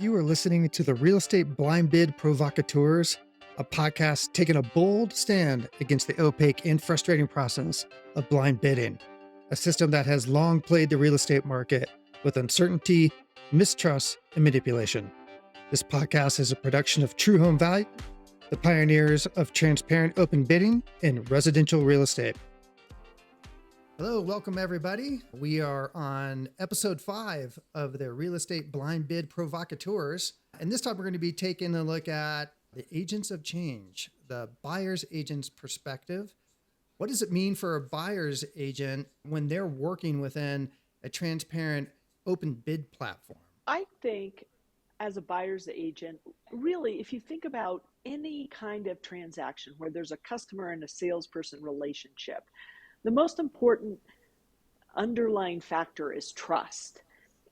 You are listening to the Real Estate Blind Bid Provocateurs, a podcast taking a bold stand against the opaque and frustrating process of blind bidding, a system that has long plagued the real estate market with uncertainty, mistrust, and manipulation. This podcast is a production of TruHome Value, the pioneers of transparent open bidding in residential real estate. Hello, welcome everybody. We are on episode 5 of the Real Estate Blind Bid Provocateurs. And this time we're going to be taking a look at the agents of change, the buyer's agent's perspective. What does it mean for a buyer's agent when they're working within a transparent open bid platform? I think as a buyer's agent, really, if you think about any kind of transaction where there's a customer and a salesperson relationship, the most important underlying factor is trust.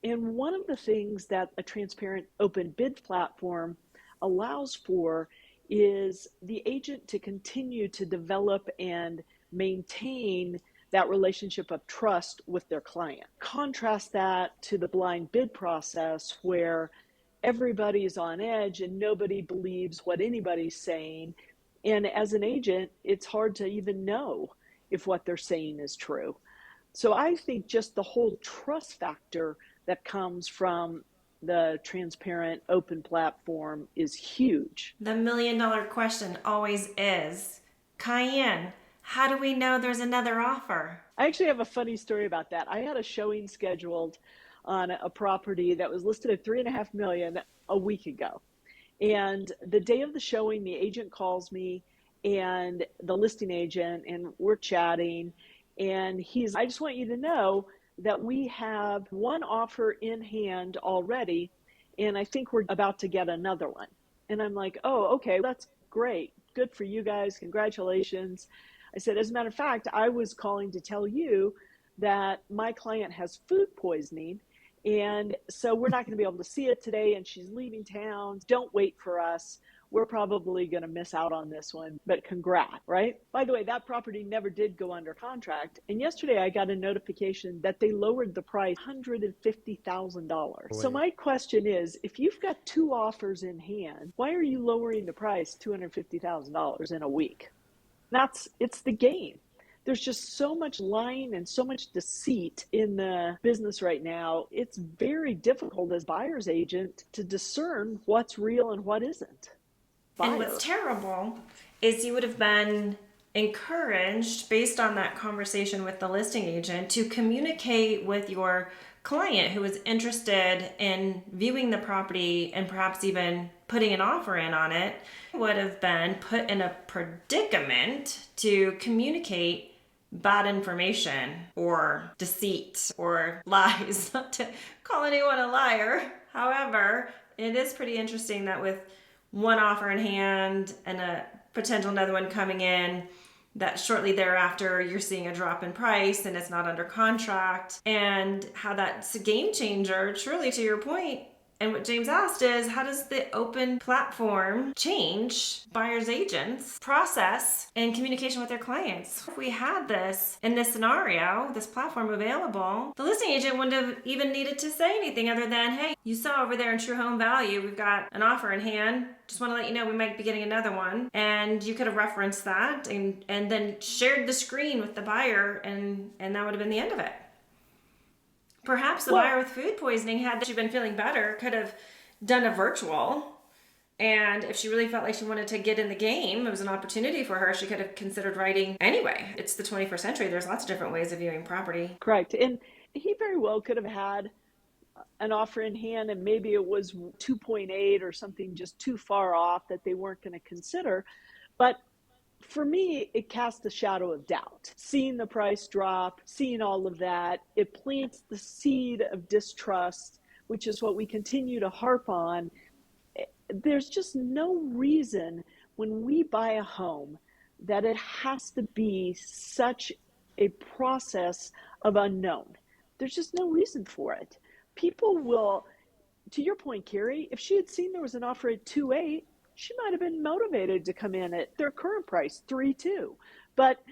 And one of the things that a transparent open bid platform allows for is the agent to continue to develop and maintain that relationship of trust with their client. Contrast that to the blind bid process where everybody's on edge and nobody believes what anybody's saying. And as an agent, it's hard to even know if what they're saying is true. So I think just the whole trust factor that comes from the transparent open platform is huge. The $1,000,000 question always is, KieAnn, how do we know there's another offer? I actually have a funny story about that. I had a showing scheduled on a property that was listed at $3.5 million a week ago. And the day of the showing, the agent calls me and the listing agent, and we're chatting, and I just want you to know that we have one offer in hand already, and I think we're about to get another one. And I'm like, oh, okay, that's great. Good for you guys. Congratulations. I said, as a matter of fact, I was calling to tell you that my client has food poisoning, and so we're not going to be able to see it today, and she's leaving town. Don't wait for us. We're probably going to miss out on this one, but congrats, right? By the way, that property never did go under contract. And yesterday I got a notification that they lowered the price $150,000. So my question is, if you've got two offers in hand, why are you lowering the price $250,000 in a week? It's the game. There's just so much lying and so much deceit in the business right now. It's very difficult as buyer's agent to discern what's real and what isn't. And what's terrible is you would have been encouraged, based on that conversation with the listing agent, to communicate with your client who was interested in viewing the property and perhaps even putting an offer in on it. Would have been put in a predicament to communicate bad information or deceit or lies. Not to call anyone a liar. However, it is pretty interesting that with one offer in hand and a potential another one coming in, that shortly thereafter you're seeing a drop in price and it's not under contract, and how that's a game changer, truly, to your point. And what James asked is, how does the open platform change buyer's agents' process and communication with their clients? If we had this in this scenario, this platform available, the listing agent wouldn't have even needed to say anything other than, hey, you saw over there in TruHome Value, we've got an offer in hand. Just want to let you know we might be getting another one. And you could have referenced that and then shared the screen with the buyer, and that would have been the end of it. Perhaps the buyer with food poisoning, had she been feeling better, could have done a virtual. And if she really felt like she wanted to get in the game, it was an opportunity for her. She could have considered writing anyway. It's the 21st century. There's lots of different ways of viewing property. Correct. And he very well could have had an offer in hand, and maybe it was 2.8 or something just too far off that they weren't going to consider. But for me, it casts a shadow of doubt. Seeing the price drop, seeing all of that, it plants the seed of distrust, which is what we continue to harp on. There's just no reason when we buy a home that it has to be such a process of unknown. There's just no reason for it. People will, to your point, Carrie, if she had seen there was an offer at 2.8, she might have been motivated to come in at their current price, 3.2. But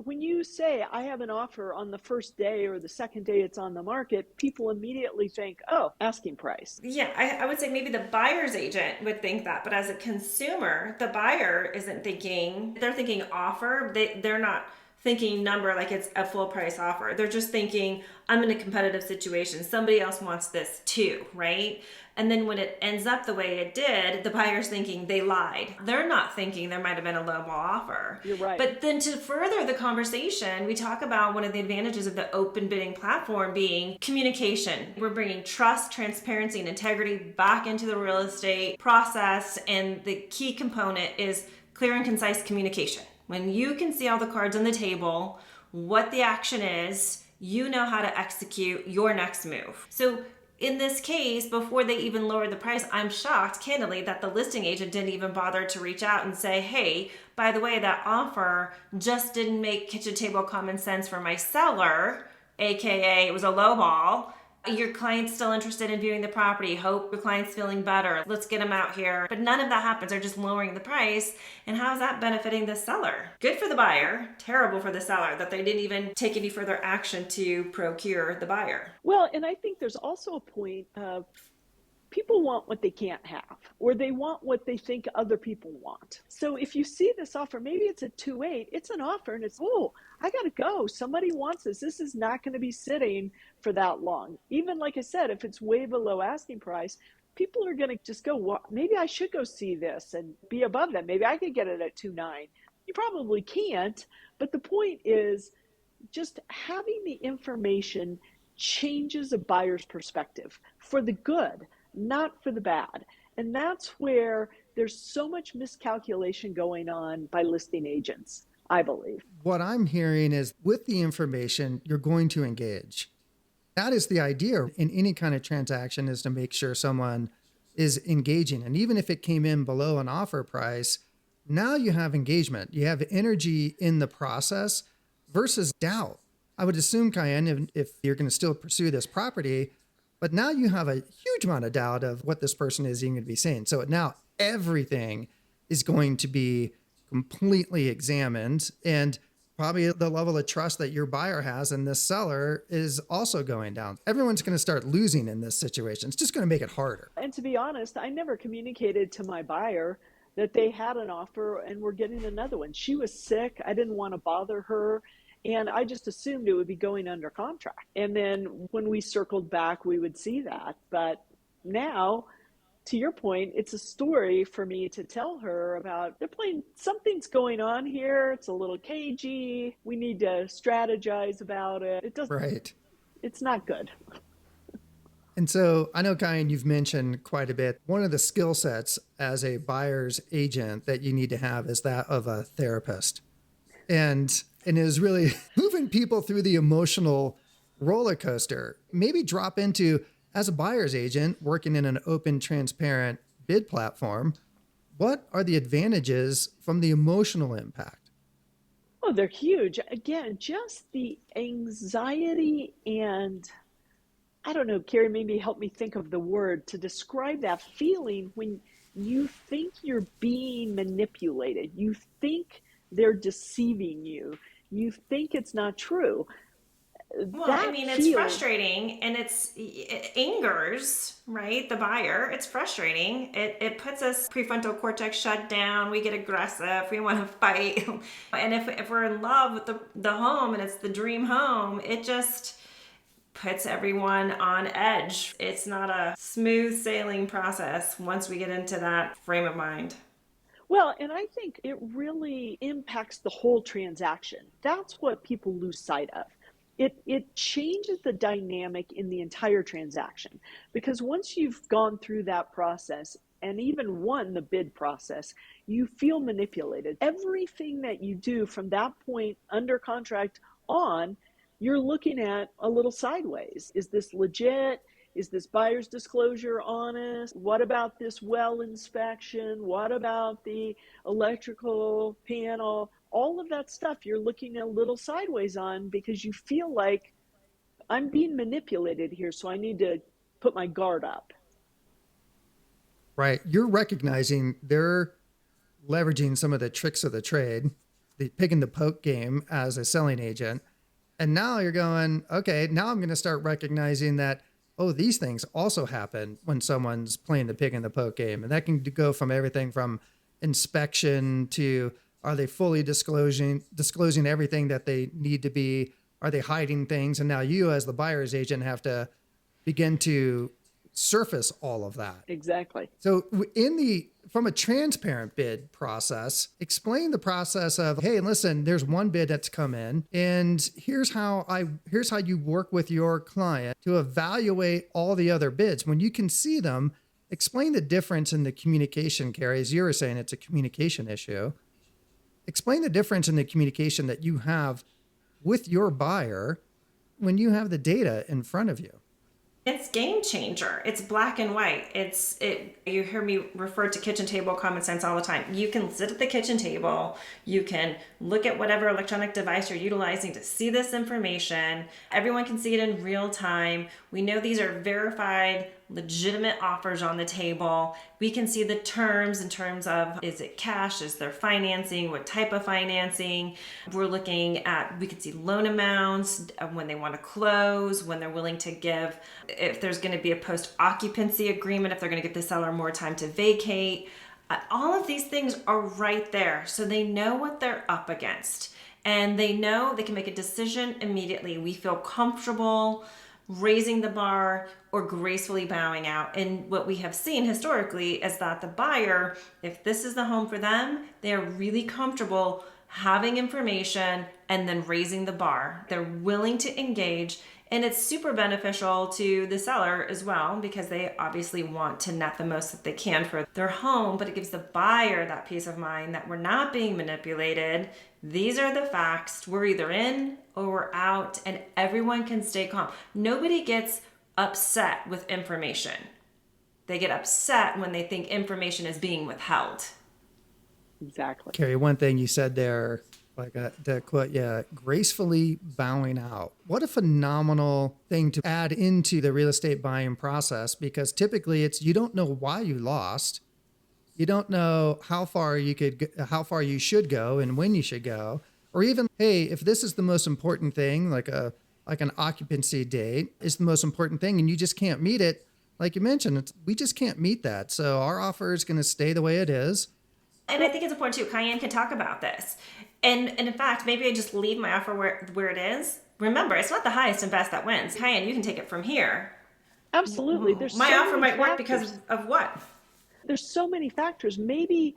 when you say I have an offer on the first day or the second day it's on the market, people immediately think, oh, asking price. Yeah, I would say maybe the buyer's agent would think that, but as a consumer, the buyer isn't thinking, they're thinking offer. They're not thinking number like it's a full price offer. They're just thinking, I'm in a competitive situation. Somebody else wants this too, right? And then when it ends up the way it did, the buyer's thinking they lied. They're not thinking there might have been a lowball offer. You're right. But then to further the conversation, we talk about one of the advantages of the open bidding platform being communication. We're bringing trust, transparency, and integrity back into the real estate process. And the key component is clear and concise communication. When you can see all the cards on the table, what the action is, you know how to execute your next move. So in this case, before they even lowered the price, I'm shocked, candidly, that the listing agent didn't even bother to reach out and say, hey, by the way, that offer just didn't make kitchen table common sense for my seller, aka it was a low ball. Your client's still interested in viewing the property. Hope your client's feeling better. Let's get them out here. But none of that happens. They're just lowering the price. And how is that benefiting the seller? Good for the buyer, terrible for the seller that they didn't even take any further action to procure the buyer. Well, and I think there's also a point of people want what they can't have, or they want what they think other people want. So if you see this offer, maybe it's a 2.8, it's an offer and it's, oh, I got to go. Somebody wants this. This is not going to be sitting for that long. Even like I said, if it's way below asking price, people are going to just go, well, maybe I should go see this and be above that. Maybe I could get it at 2.9. You probably can't. But the point is just having the information changes a buyer's perspective for the good, not for the bad. And that's where there's so much miscalculation going on by listing agents, I believe. What I'm hearing is with the information, you're going to engage. That is the idea in any kind of transaction, is to make sure someone is engaging. And even if it came in below an offer price, now you have engagement. You have energy in the process versus doubt. I would assume, KieAnn, if you're going to still pursue this property, but now you have a huge amount of doubt of what this person is even going to be saying. So now everything is going to be completely examined, and probably the level of trust that your buyer has in this seller is also going down. Everyone's going to start losing in this situation. It's just going to make it harder. And to be honest, I never communicated to my buyer that they had an offer and were getting another one. She was sick. I didn't want to bother her. And I just assumed it would be going under contract. And then when we circled back, we would see that. But now, to your point, it's a story for me to tell her about, they're playing, something's going on here. It's a little cagey. We need to strategize about it. It doesn't, right. It's not good. And so I know, KieAnn, you've mentioned quite a bit. One of the skill sets as a buyer's agent that you need to have is that of a therapist. And is really moving people through the emotional roller coaster. Maybe drop into, as a buyer's agent working in an open, transparent bid platform, what are the advantages from the emotional impact? Oh, they're huge. Again, just the anxiety and, I don't know, Carrie, maybe help me think of the word to describe that feeling when you think you're being manipulated. You think they're deceiving you. You think it's not true. Well, it's frustrating, and it angers, right, the buyer. It's frustrating. It puts us prefrontal cortex shut down. We get aggressive. We want to fight. And if we're in love with the home and it's the dream home, it just puts everyone on edge. It's not a smooth sailing process once we get into that frame of mind. Well, and I think it really impacts the whole transaction. That's what people lose sight of. It changes the dynamic in the entire transaction, because once you've gone through that process and even won the bid process, you feel manipulated. Everything that you do from that point under contract on, you're looking at a little sideways. Is this legit? Is this buyer's disclosure honest? What about this well inspection? What about the electrical panel? All of that stuff you're looking a little sideways on because you feel like I'm being manipulated here, so I need to put my guard up. Right. You're recognizing they're leveraging some of the tricks of the trade, the pig and the poke game as a selling agent. And now you're going, okay, now I'm going to start recognizing that, oh, these things also happen when someone's playing the pig and the poke game. And that can go from everything from inspection to, are they fully disclosing everything that they need to be? Are they hiding things? And now you as the buyer's agent have to begin to surface all of that. Exactly. So from a transparent bid process, explain the process of, hey, listen, there's one bid that's come in, and here's how you work with your client to evaluate all the other bids. When you can see them, explain the difference in the communication, Carrie. As you were saying, it's a communication issue. Explain the difference in the communication that you have with your buyer when you have the data in front of you. It's game changer. It's black and white. You hear me refer to kitchen table common sense all the time. You can sit at the kitchen table. You can look at whatever electronic device you're utilizing to see this information. Everyone can see it in real time. We know these are verified, legitimate offers on the table. We can see the terms in terms of, is it cash? Is there financing? What type of financing? We can see loan amounts, when they want to close, when they're willing to give, if there's going to be a post-occupancy agreement, if they're going to give the seller more time to vacate. All of these things are right there. So they know what they're up against. And they know they can make a decision immediately. We feel comfortable raising the bar or gracefully bowing out. And what we have seen historically is that the buyer, if this is the home for them, they are really comfortable having information and then raising the bar. They're willing to engage, and it's super beneficial to the seller as well, because they obviously want to net the most that they can for their home, but it gives the buyer that peace of mind that we're not being manipulated. These are the facts. We're either in or we're out, and everyone can stay calm. Nobody gets upset with information. They get upset when they think information is being withheld. Exactly. Carrie, one thing you said there, like the quote, gracefully bowing out. What a phenomenal thing to add into the real estate buying process, because typically you don't know why you lost. You don't know how far you should go and when you should go, or even, hey, if this is the most important thing, like an occupancy date is the most important thing, and you just can't meet it. Like you mentioned, we just can't meet that. So our offer is going to stay the way it is. And I think it's important too. KieAnn can talk about this. And in fact, maybe I just leave my offer where it is. Remember, it's not the highest and best that wins. KieAnn, you can take it from here. Absolutely. There's my so offer many might factors. work because of what? There's so many factors. Maybe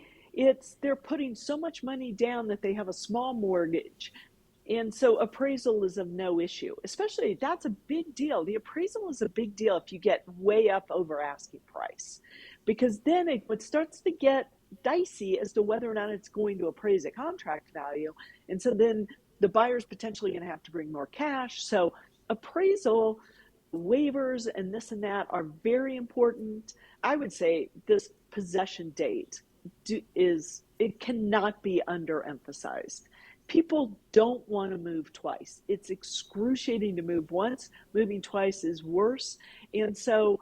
they're putting so much money down that they have a small mortgage. And so appraisal is of no issue, especially that's a big deal. The appraisal is a big deal if you get way up over asking price, because then it starts to get dicey as to whether or not it's going to appraise at contract value. And so then the buyer's potentially going to have to bring more cash. So appraisal, waivers, and this and that are very important. I would say this possession date it cannot be underemphasized. People don't want to move twice. It's excruciating to move once. Moving twice is worse. And so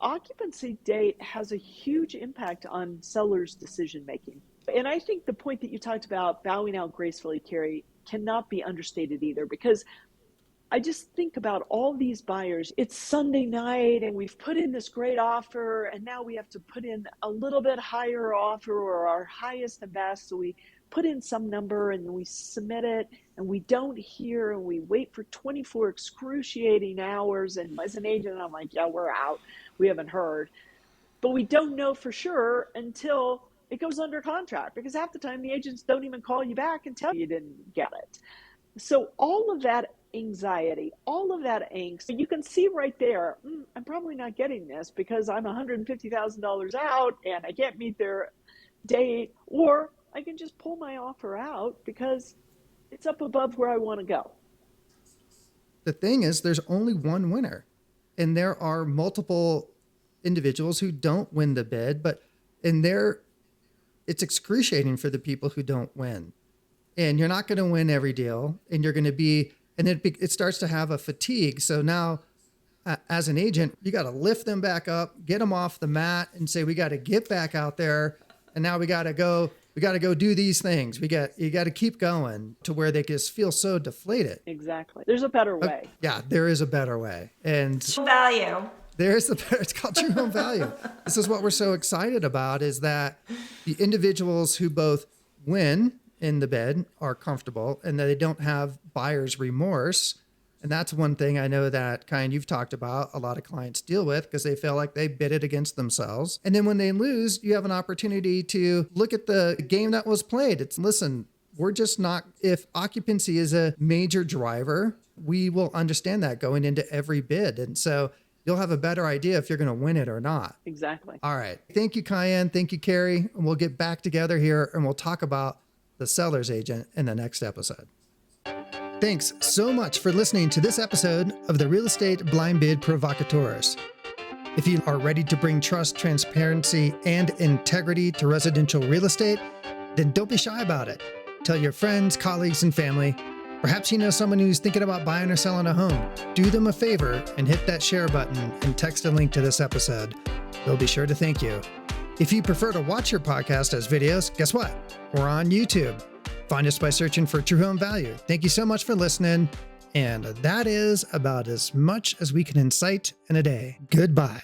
occupancy date has a huge impact on sellers' decision making. And I think the point that you talked about, bowing out gracefully, Carrie, cannot be understated either, because I just think about all these buyers. It's Sunday night and we've put in this great offer, and now we have to put in a little bit higher offer, or our highest and best. So we put in some number and we submit it, and we don't hear, and we wait for 24 excruciating hours. And as an agent, I'm like, yeah, we're out. We haven't heard. But we don't know for sure until it goes under contract, because half the time the agents don't even call you back and tell you didn't get it. So all of that anxiety, all of that angst, you can see right there, I'm probably not getting this because I'm $150,000 out and I can't meet their date, or I can just pull my offer out because it's up above where I want to go. The thing is, there's only one winner, and there are multiple individuals who don't win the bid, it's excruciating for the people who don't win. And you're not going to win every deal, and you're going to be, and it starts to have a fatigue. So now as an agent, you got to lift them back up, get them off the mat and say, we got to get back out there. And now we got to go we got to go do these things. You got to keep going, to where they just feel so deflated. Exactly. There's a better way. Yeah, there is a better way. And Value. it's called TruHome Value. This is what we're so excited about, is that the individuals who both win in the bid are comfortable and that they don't have buyer's remorse. And that's one thing I know that KieAnn, you've talked about, a lot of clients deal with, because they feel like they bid it against themselves. And then when they lose, you have an opportunity to look at the game that was played. It's, listen, we're just not, if occupancy is a major driver, we will understand that going into every bid. And so you'll have a better idea if you're going to win it or not. Exactly. All right. Thank you, KieAnn. Thank you, Carrie. And we'll get back together here and we'll talk about the seller's agent in the next episode. Thanks so much for listening to this episode of the Real Estate Blind Bid Provocateurs. If you are ready to bring trust, transparency, and integrity to residential real estate, then don't be shy about it. Tell your friends, colleagues, and family. Perhaps you know someone who's thinking about buying or selling a home. Do them a favor and hit that share button and text a link to this episode. They'll be sure to thank you. If you prefer to watch your podcast as videos, guess what? We're on YouTube. Find us by searching for TruHome Value. Thank you so much for listening. And that is about as much as we can incite in a day. Goodbye.